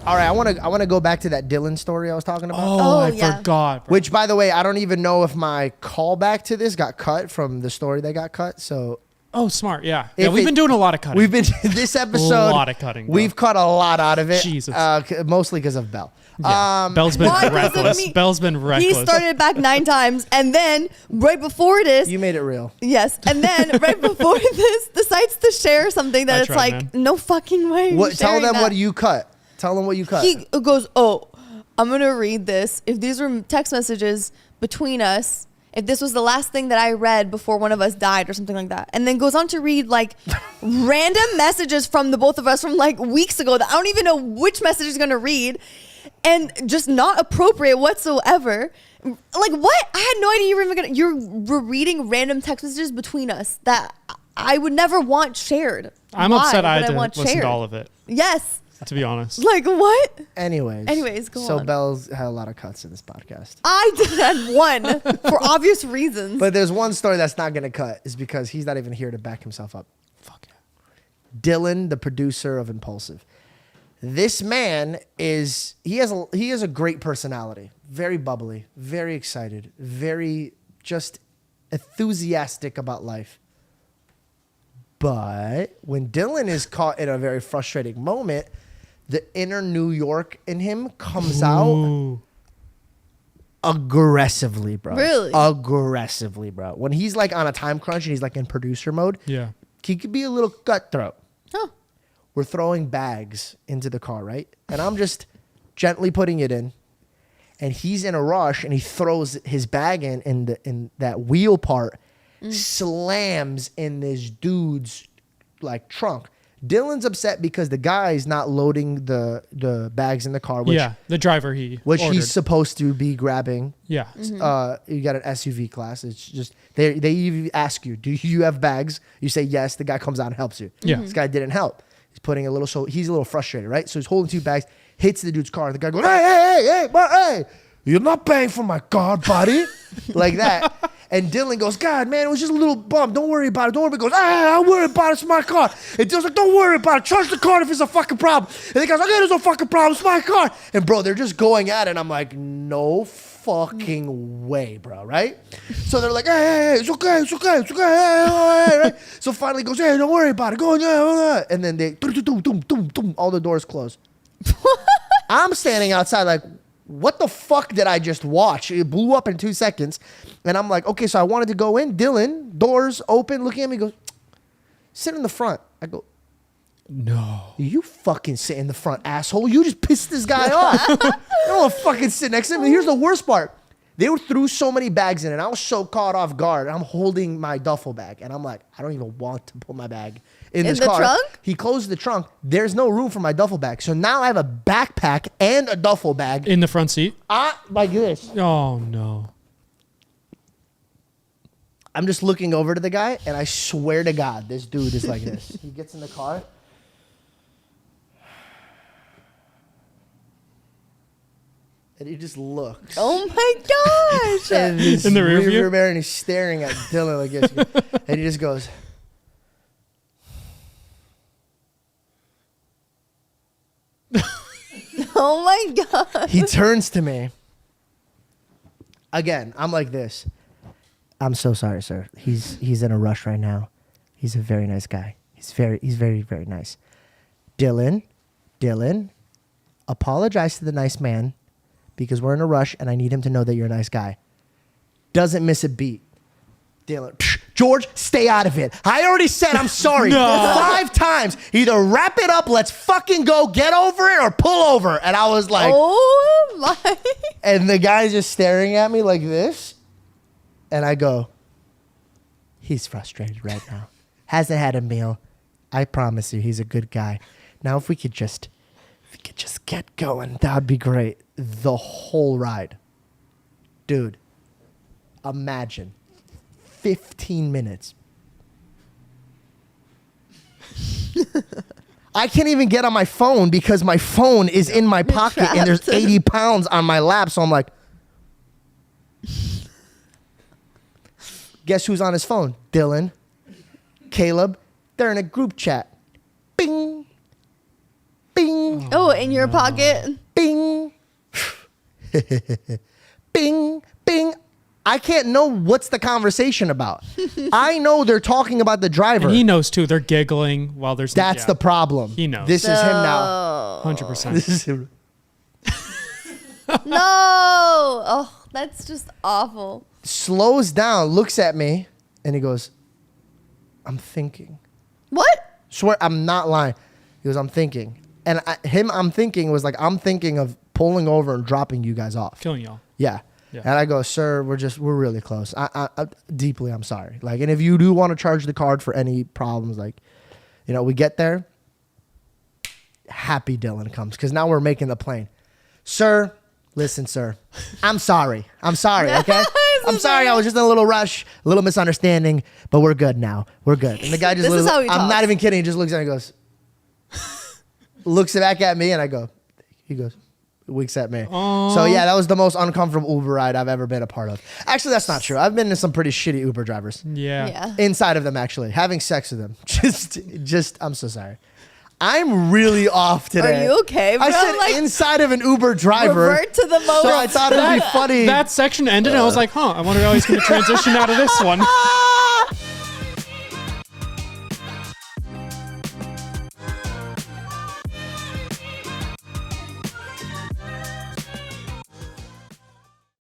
All right, I want to go back to that Dylan story I was talking about. Oh, I forgot. Bro. Which, by the way, I don't even know if my callback to this got cut from the story that got cut. So. Oh, smart. Yeah. We've been doing a lot of cutting. We've been this episode. A lot of cutting. Bro. We've cut a lot out of it. Jesus. Mostly because of Bell. Yeah. Bell's been reckless. Bell's been reckless. He started back 9 times, and then right before this, you made it real. Yes, and then right before this, decides to share something that it's like, man. No fucking way. Tell them what you cut. Tell them what you cut. He goes, "Oh, I'm gonna read this. If these were text messages between us." If this was the last thing that I read before one of us died or something like that. And then goes on to read like random messages from the both of us from like weeks ago that I don't even know which message he's going to read. And just not appropriate whatsoever. Like what? I had no idea you were reading random text messages between us that I would never want shared. I'm upset I had to listen to all of it. Yes. To be honest. Like what? Anyways, go on. So Bell's had a lot of cuts in this podcast. I did have one for obvious reasons. But there's one story that's not going to cut is because he's not even here to back himself up. Fuck yeah. Dylan, the producer of Impaulsive. This man he has a great personality. Very bubbly, very excited, very just enthusiastic about life. But when Dylan is caught in a very frustrating moment, the inner New York in him comes out aggressively, bro. Really? Aggressively, bro. When he's like on a time crunch and he's like in producer mode, yeah, he could be a little cutthroat. Huh. We're throwing bags into the car, right? And I'm just gently putting it in. And he's in a rush and he throws his bag in that wheel part, slams in this dude's like trunk. Dylan's upset because the guy's not loading the bags in the car. Which, the driver which ordered. He's supposed to be grabbing. Yeah. Mm-hmm. You got an SUV class. It's just they even ask you, do you have bags? You say yes. The guy comes out and helps you. Yeah. This guy didn't help. He's putting he's a little frustrated, right? So he's holding 2 bags, hits the dude's car. The guy goes, hey, you're not paying for my car, buddy. Like that. And Dylan goes, God, man, it was just a little bump. Don't worry about it. Don't worry about it. He goes, I'll worry about it. It's my car. And Dylan's like, don't worry about it. Charge the car if it's a fucking problem. And the guy's like, okay, there's no fucking problem. It's my car. And bro, they're just going at it. And I'm like, no fucking way, bro, right? So they're like, hey, it's okay. Hey, right? So finally he goes, hey, don't worry about it. Go on, and then they, all the doors close. I'm standing outside like, what the fuck did I just watch? It blew up in 2 seconds. And I'm like, okay, so I wanted to go in. Dylan, doors open, looking at me, goes, sit in the front. I go, no. You fucking sit in the front, asshole. You just pissed this guy off. You don't want to fucking sit next to him. And here's the worst part. They threw so many bags in, and I was so caught off guard. I'm holding my duffel bag, and I'm like, I don't even want to put my bag in this car. Trunk? He closed the trunk. There's no room for my duffel bag. So now I have a backpack and a duffel bag. In the front seat? Like this. Oh, no. I'm just looking over to the guy, and I swear to God, this dude is like this. He gets in the car. And he just looks. Oh my gosh. And he's in the rear view mirror, and he's staring at Dylan like this. And he just goes. Oh my God. He turns to me. Again, I'm like this. I'm so sorry, sir. He's in a rush right now. He's a very nice guy. He's very, very nice. Dylan, apologize to the nice man because we're in a rush and I need him to know that you're a nice guy. Doesn't miss a beat. Dylan, George, stay out of it. I already said I'm sorry 5 times. Either wrap it up, let's fucking go, get over it, or pull over. And I was like, oh my. And the guy's just staring at me like this. And I go, he's frustrated right now. Hasn't had a meal. I promise you, he's a good guy. Now, if we could just get going, that would be great. The whole ride. Dude, imagine 15 minutes. I can't even get on my phone because my phone is in my pocket and there's 80 pounds on my lap. So I'm like, guess who's on his phone? Dylan, Caleb. They're in a group chat. Bing. Bing. Oh, in your pocket. Bing. Bing, bing. I can't know what's the conversation about. I know they're talking about the driver. And he knows too. They're giggling while there's. That's the problem. He knows. This is him now. 100%. This is him. No. Oh, that's just awful. Slows down, looks at me, and he goes, I'm thinking. What? Swear, I'm not lying. He goes, I'm thinking. And I'm thinking was like, I'm thinking of pulling over and dropping you guys off. Killing y'all. Yeah. Yeah. And I go, sir, we're really close. I deeply, I'm sorry. Like, and if you do want to charge the card for any problems, like, you know, we get there. Happy Dylan comes because now we're making the plane. Sir, listen, sir, I'm sorry. Okay. I'm sorry. I was just in a little rush, a little misunderstanding, but we're good now. We're good. And the guy just, This is how he I'm talks. not even kidding. He just looks at me and goes, looks back at me, and I go, he goes, winks at me. Aww. So yeah, that was the most uncomfortable Uber ride I've ever been a part of. Actually, that's not true. I've been in some pretty shitty Uber drivers. Yeah. Inside of them, actually. Having sex with them. Just, I'm so sorry. I'm really off today. Are you okay, bro? I said Like, inside of an Uber driver. revert to the moment. So I thought it would be funny. That section ended, and I was like, huh, I wonder how he's going to transition out of this one.